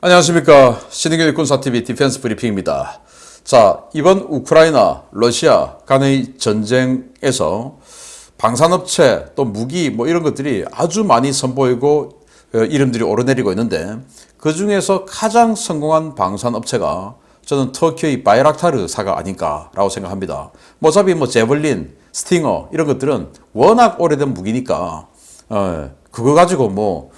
안녕하십니까. 신의균 군사TV 디펜스 브리핑입니다. 자, 이번 우크라이나, 러시아 간의 전쟁에서 방산업체 또 무기 이런 것들이 아주 많이 선보이고 이름들이 오르내리고 있는데, 그 중에서 가장 성공한 방산업체가 저는 터키의 바이락타르사가 아닐까라고 생각합니다. 어차피 제블린, 스팅어 이런 것들은 워낙 오래된 무기니까 그거 가지고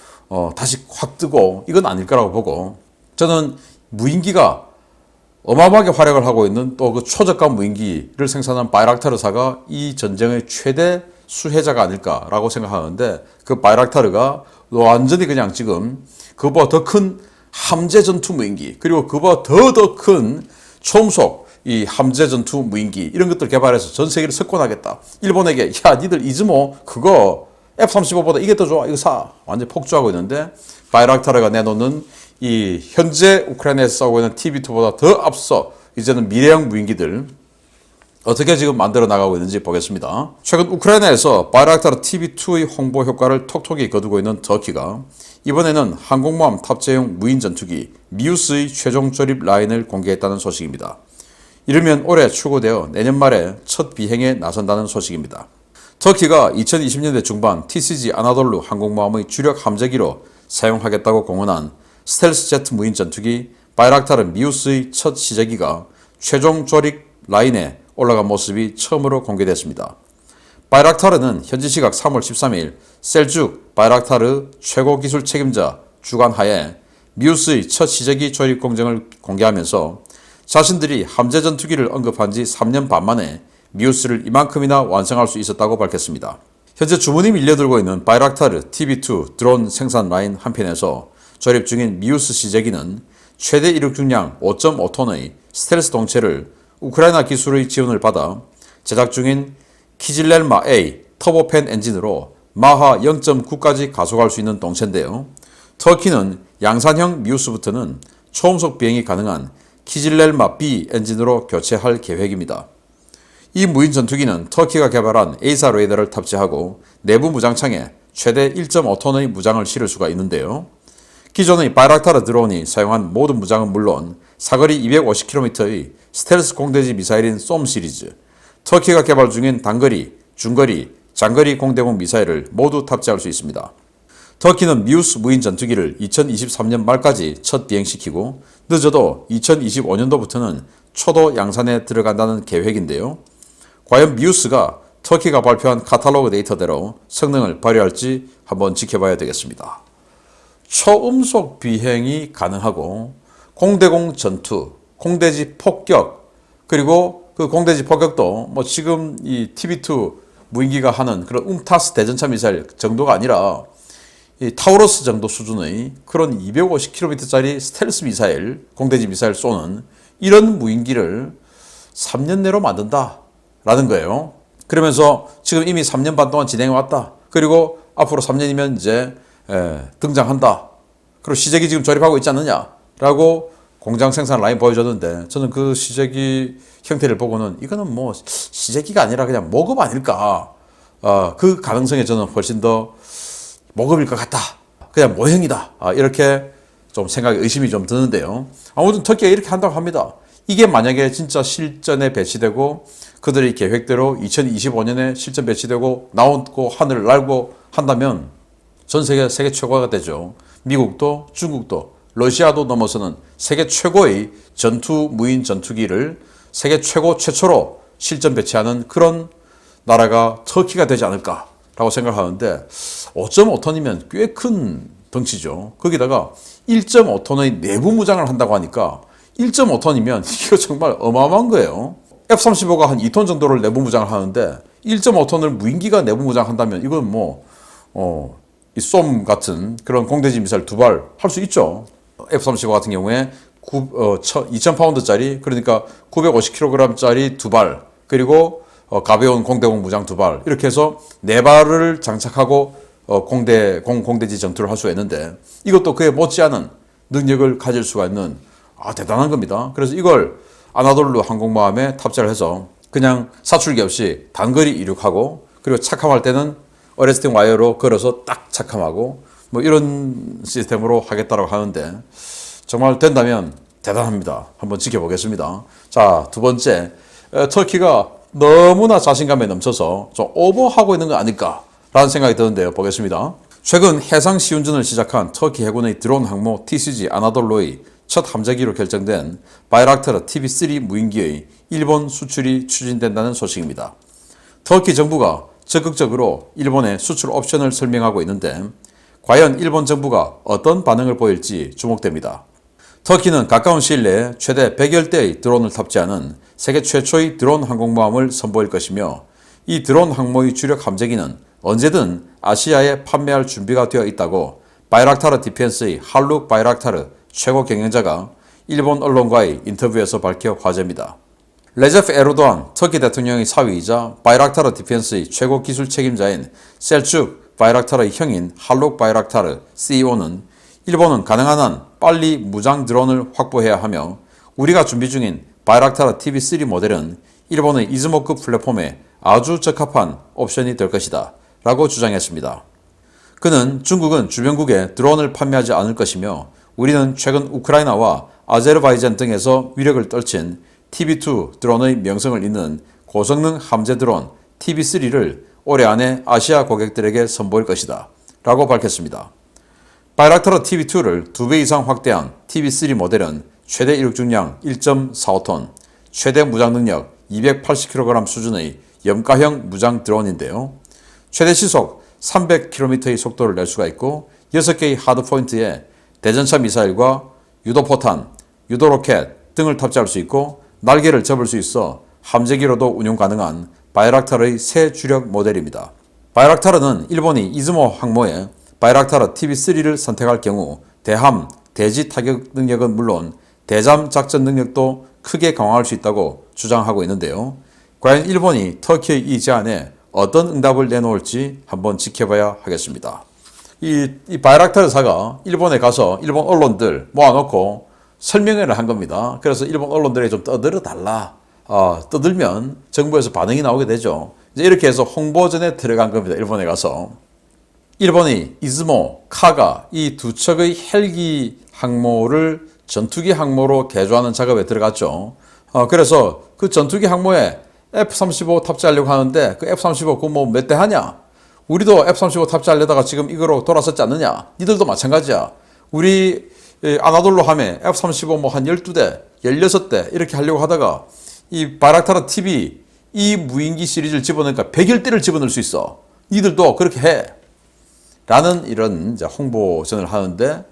다시 확 뜨고 이건 아닐 거라고 보고, 저는 무인기가 어마어마하게 활약을 하고 있는 또 그 초저가 무인기를 생산한 바이락타르사가 이 전쟁의 최대 수혜자가 아닐까라고 생각하는데, 그 바이락타르가 완전히 그냥 지금 그보다 더 큰 함재 전투 무인기, 그리고 그보다 더 큰 초음속 이 함재 전투 무인기 이런 것들 개발해서 전 세계를 석권하겠다. 일본에게 야 니들 이즈모 그거 F-35보다 이게 더 좋아 이거 사, 완전 폭주하고 있는데, 바이락타르가 내놓는 이 현재 우크라이나에서 싸우고 있는 TB2보다 더 앞서 이제는 미래형 무인기들 어떻게 지금 만들어 나가고 있는지 보겠습니다. 최근 우크라이나에서 바이락타르 TB2의 홍보 효과를 톡톡히 거두고 있는 터키가 이번에는 항공모함 탑재용 무인 전투기 미우스의 최종 조립 라인을 공개했다는 소식입니다. 이르면 올해 출고되어 내년 말에 첫 비행에 나선다는 소식입니다. 터키가 2020년대 중반 TCG 아나돌루 항공모함의 주력 함재기로 사용하겠다고 공언한 스텔스 제트 무인 전투기 바이락타르 미우스의 첫 시제기가 최종 조립 라인에 올라간 모습이 처음으로 공개됐습니다. 바이락타르는 현지 시각 3월 13일 셀죽 바이락타르 최고 기술 책임자 주관 하에 미우스의 첫 시제기 조립 공정을 공개하면서 자신들이 함재 전투기를 언급한 지 3년 반 만에 미우스를 이만큼이나 완성할 수 있었다고 밝혔습니다. 현재 주문이 밀려들고 있는 바이락타르 TB2 드론 생산 라인 한편에서 조립 중인 미우스 시제기는 최대 이륙 중량 5.5톤의 스텔스 동체를 우크라이나 기술의 지원을 받아 제작 중인 키질렐마 A 터보팬 엔진으로 마하 0.9까지 가속할 수 있는 동체인데요. 터키는 양산형 미우스부터는 초음속 비행이 가능한 키질렐마 B 엔진으로 교체할 계획입니다. 이 무인 전투기는 터키가 개발한 에이사 레이더를 탑재하고 내부 무장창에 최대 1.5톤의 무장을 실을 수가 있는데요. 기존의 바이락타르 드론이 사용한 모든 무장은 물론 사거리 250km의 스텔스 공대지 미사일인 쏨 시리즈, 터키가 개발 중인 단거리, 중거리, 장거리 공대공 미사일을 모두 탑재할 수 있습니다. 터키는 미우스 무인 전투기를 2023년 말까지 첫 비행시키고 늦어도 2025년도부터는 초도 양산에 들어간다는 계획인데요. 과연 미우스가 터키가 발표한 카탈로그 데이터대로 성능을 발휘할지 한번 지켜봐야 되겠습니다. 초음속 비행이 가능하고 공대공 전투, 공대지 폭격, 그리고 그 공대지 폭격도 지금 이 TB2 무인기가 하는 그런 움타스 대전차 미사일 정도가 아니라 이 타우러스 정도 수준의 그런 250km짜리 스텔스 미사일, 공대지 미사일 쏘는 이런 무인기를 3년 내로 만든다라는 거예요. 그러면서 지금 이미 3년 반 동안 진행해 왔다. 그리고 앞으로 3년이면 이제 등장한다. 그리고 시제기 지금 조립하고 있지 않느냐라고 공장 생산 라인 보여줬는데, 저는 그 시제기 형태를 보고는 이거는 시제기가 아니라 그냥 모급 아닐까. 그 가능성에 저는 훨씬 더 모급일 것 같다. 그냥 모형이다. 이렇게 좀 의심이 좀 드는데요. 아무튼 터키가 이렇게 한다고 합니다. 이게 만약에 진짜 실전에 배치되고 그들의 계획대로 2025년에 실전 배치되고 나오고 하늘을 날고 한다면 전 세계 최고가 되죠. 미국도 중국도 러시아도 넘어서는 세계 최고의 전투 무인 전투기를 세계 최초로 실전 배치하는 그런 나라가 터키가 되지 않을까라고 생각하는데, 5.5톤이면 꽤 큰 덩치죠. 거기다가 1.5톤의 내부 무장을 한다고 하니까 1.5톤이면 이거 정말 어마어마한 거예요. F-35가 한 2톤 정도를 내부 무장을 하는데 1.5톤을 무인기가 내부 무장한다면 이건 이 쏨 같은 그런 공대지 미사일 2발 할 수 있죠. F-35 같은 경우에 2,000파운드짜리, 그러니까 950kg짜리 2발, 그리고 가벼운 공대공 무장 2발, 이렇게 해서 4발을 장착하고 공대지 전투를 할 수가 있는데, 이것도 그에 못지않은 능력을 가질 수가 있는 대단한 겁니다. 그래서 이걸 아나돌루 항공모함에 탑재를 해서 그냥 사출기 없이 단거리 이륙하고, 그리고 착함할 때는 어레스팅 와이어로 걸어서 딱 착함하고 이런 시스템으로 하겠다고 하는데, 정말 된다면 대단합니다. 한번 지켜보겠습니다. 자, 두 번째, 터키가 너무나 자신감에 넘쳐서 좀 오버하고 있는 거 아닐까라는 생각이 드는데요. 보겠습니다. 최근 해상 시운전을 시작한 터키 해군의 드론 항모 TCG 아나돌로의 첫 함재기로 결정된 바이락타르 TB3 무인기의 일본 수출이 추진된다는 소식입니다. 터키 정부가 적극적으로 일본의 수출 옵션을 설명하고 있는데 과연 일본 정부가 어떤 반응을 보일지 주목됩니다. 터키는 가까운 시일 내에 최대 100여 대의 드론을 탑재하는 세계 최초의 드론 항공모함을 선보일 것이며 이 드론 항모의 주력 함재기는 언제든 아시아에 판매할 준비가 되어 있다고 바이락타르 디펜스의 할룩 바이락타르 최고 경영자가 일본 언론과의 인터뷰에서 밝혀 화제입니다. 레제프 에르도안 터키 대통령의 사위이자 바이락타르 디펜스의 최고 기술 책임자인 셀축 바이락타르의 형인 할룩 바이락타르 CEO는 일본은 가능한 한 빨리 무장 드론을 확보해야 하며 우리가 준비 중인 바이락타르 TB3 모델은 일본의 이즈모급 플랫폼에 아주 적합한 옵션이 될 것이다 라고 주장했습니다. 그는 중국은 주변국에 드론을 판매하지 않을 것이며 우리는 최근 우크라이나와 아제르바이잔 등에서 위력을 떨친 TB2 드론의 명성을 잇는 고성능 함재 드론 TB3를 올해 안에 아시아 고객들에게 선보일 것이다 라고 밝혔습니다. 바이락타르 TB2를 2배 이상 확대한 TB3 모델은 최대 이륙 중량 1.45톤, 최대 무장 능력 280kg 수준의 염가형 무장 드론인데요. 최대 시속 300km의 속도를 낼 수가 있고 6개의 하드포인트에 대전차 미사일과 유도포탄, 유도로켓 등을 탑재할 수 있고 날개를 접을 수 있어 함재기로도 운용 가능한 바이락타르의 새 주력 모델입니다. 바이락타르는 일본이 이즈모 항모에 바이락타르 TB3를 선택할 경우 대함, 대지 타격 능력은 물론 대잠 작전 능력도 크게 강화할 수 있다고 주장하고 있는데요. 과연 일본이 터키의 이 제안에 어떤 응답을 내놓을지 한번 지켜봐야 하겠습니다. 이 바이락타르사가 일본에 가서 일본 언론들 모아놓고 설명회를 한 겁니다. 그래서 일본 언론들에게 좀 떠들어 달라. 떠들면 정부에서 반응이 나오게 되죠. 이제 이렇게 해서 홍보전에 들어간 겁니다. 일본에 가서. 일본이 이즈모, 카가 이 두 척의 헬기 항모를 전투기 항모로 개조하는 작업에 들어갔죠. 그래서 그 전투기 항모에 F-35 탑재하려고 하는데 그 F-35 그거 뭐 몇 대 하냐? 우리도 F-35 탑재하려다가 지금 이거로 돌아섰지 않느냐? 니들도 마찬가지야. 우리 아나돌로 함에 F-35 뭐 한 12대, 16대 이렇게 하려고 하다가 이 바이락타르 TV 이 무인기 시리즈를 집어넣으니까 100여대를 집어넣을 수 있어. 니들도 그렇게 해. 라는 이런 이제 홍보전을 하는데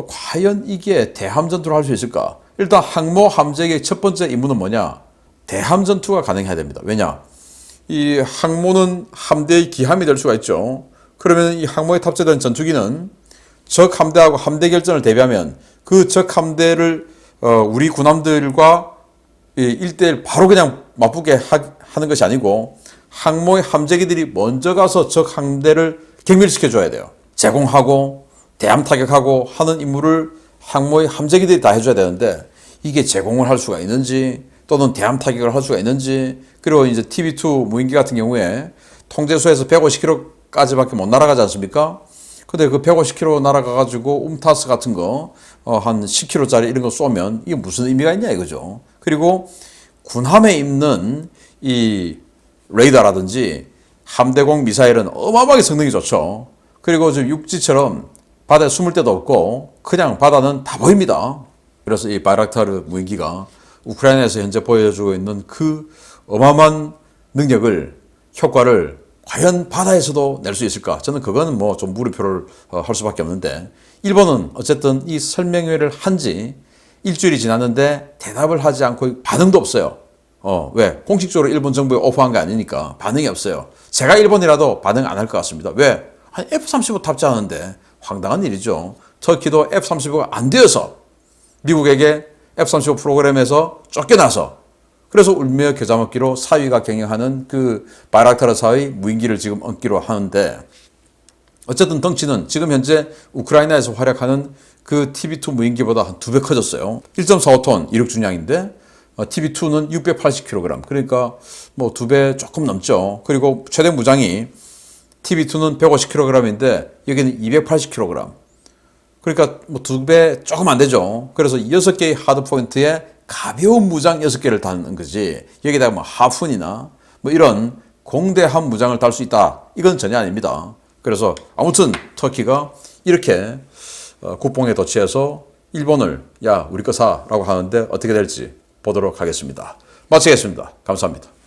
과연 이게 대함 전투를 할 수 있을까? 일단 항모 함재기의 첫 번째 임무는 뭐냐? 대함 전투가 가능해야 됩니다. 왜냐? 이 항모는 함대의 기함이 될 수가 있죠. 그러면 이 항모에 탑재된 전투기는 적 함대하고 함대 결전을 대비하면 그 적 함대를 우리 군함들과 1대1 바로 그냥 맞붙게 하는 것이 아니고 항모의 함재기들이 먼저 가서 적 함대를 격멸시켜줘야 돼요. 제공하고 대함 타격하고 하는 임무를 항모의 함재기들이 다 해줘야 되는데 이게 제공을 할 수가 있는지 또는 대함 타격을 할 수가 있는지 그리고 이제 TB2 무인기 같은 경우에 통제수에서 150km까지밖에 못 날아가지 않습니까? 근데 그 150km 날아가가지고 움타스 같은 거 한 10km짜리 이런 거 쏘면 이게 무슨 의미가 있냐 이거죠. 그리고 군함에 입는 이 레이더라든지 함대공 미사일은 어마어마하게 성능이 좋죠. 그리고 지금 육지처럼 바다에 숨을 데도 없고 그냥 바다는 다 보입니다. 그래서 이 바이락타르 무인기가 우크라이나에서 현재 보여주고 있는 그 어마어마한 능력을 효과를 과연 바다에서도 낼 수 있을까? 저는 그거는 뭐 좀 물음표를 할 수밖에 없는데 일본은 어쨌든 이 설명회를 한 지 일주일이 지났는데 대답을 하지 않고 반응도 없어요. 왜? 공식적으로 일본 정부에 오퍼한 게 아니니까 반응이 없어요. 제가 일본이라도 반응 안 할 것 같습니다. 왜? 한 F-35 탑재하는데 황당한 일이죠. 터키도 F-35가 안 되어서 미국에게 F-35 프로그램에서 쫓겨나서 그래서 울며 겨자 먹기로 사위가 경영하는 그 바이락타르사의 무인기를 지금 얹기로 하는데 어쨌든 덩치는 지금 현재 우크라이나에서 활약하는 그 TB2 무인기보다 한 2배 커졌어요. 1.45톤 이륙 중량인데 TB2는 680kg 그러니까 뭐 2배 조금 넘죠. 그리고 최대 무장이 TB2는 150kg인데 여기는 280kg. 그러니까 뭐 2배 조금 안 되죠. 그래서 6개의 하드 포인트에 가벼운 무장 6개를 달는 거지. 여기다가 뭐 하푼이나 뭐 이런 공대한 무장을 달 수 있다. 이건 전혀 아닙니다. 그래서 아무튼 터키가 이렇게 국뽕에 도취해서 일본을 야 우리 거 사라고 하는데 어떻게 될지 보도록 하겠습니다. 마치겠습니다. 감사합니다.